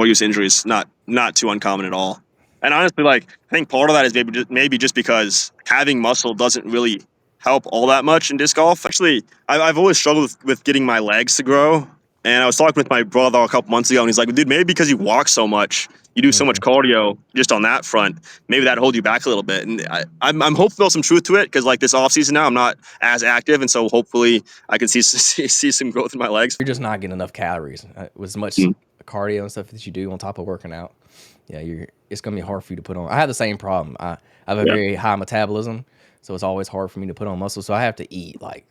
overuse injuries, not too uncommon at all. And honestly, like I think part of that is maybe just because having muscle doesn't really help all that much in disc golf. Actually, I've always struggled with getting my legs to grow. And I was talking with my brother a couple months ago, and he's like, "Dude, maybe because you walk so much, you do so much Mhm. cardio just on that front, maybe that hold you back a little bit." And I'm hopeful there's some truth to it because like this off season now, I'm not as active, and so hopefully I can see some growth in my legs. You're just not getting enough calories with as much Mm. cardio and stuff that you do on top of working out. Yeah, it's gonna be hard for you to put on. I have the same problem. I have a Yeah. very high metabolism, so it's always hard for me to put on muscle. So I have to eat like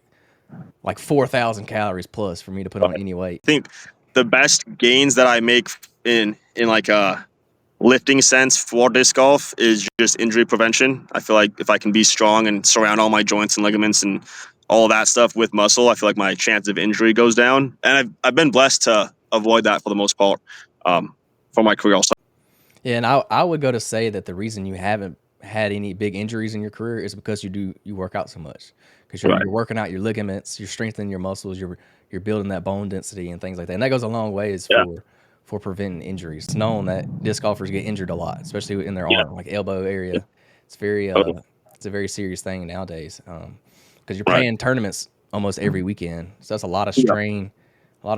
4,000 calories plus for me to put on any weight. I think the best gains that I make in like a lifting sense for disc golf is just injury prevention. I feel like if I can be strong and surround all my joints and ligaments and all that stuff with muscle, I feel like my chance of injury goes down. And I've been blessed to avoid that for the most part for my career also. Yeah, and I would go to say that the reason you haven't had any big injuries in your career is because you work out so much. Because Right. you're working out your ligaments, you're strengthening your muscles, you're building that bone density and things like that. And that goes a long ways Yeah. for preventing injuries. It's known that disc golfers get injured a lot, especially in their Yeah. arm, like elbow area. It's very Totally. it's a very serious thing nowadays. Because you're Right. playing tournaments almost every weekend. So that's Yeah. a lot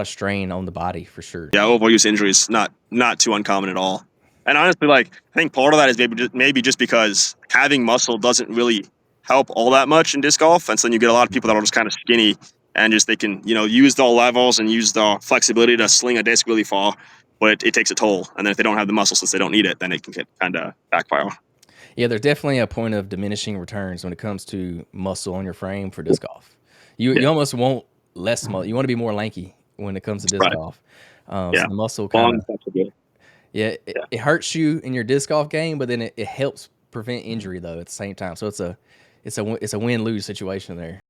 of strain on the body for sure. Yeah. Overuse injuries, not too uncommon at all. And honestly, like I think part of that is maybe just because having muscle doesn't really help all that much in disc golf, and so then you get a lot of people that are just kind of skinny and just they can use the levels and use the flexibility to sling a disc really far, but it takes a toll. And then if they don't have the muscle since they don't need it, then it can get kind of backfire. Yeah, there's definitely a point of diminishing returns when it comes to muscle on your frame for disc golf. You Yeah. almost want less muscle. You want to be more lanky when it comes to disc Right. golf. Yeah. So the muscle kind Long of flexibility. yeah, Yeah. it hurts you in your disc golf game, but then it helps prevent injury though at the same time. So it's a win lose situation there.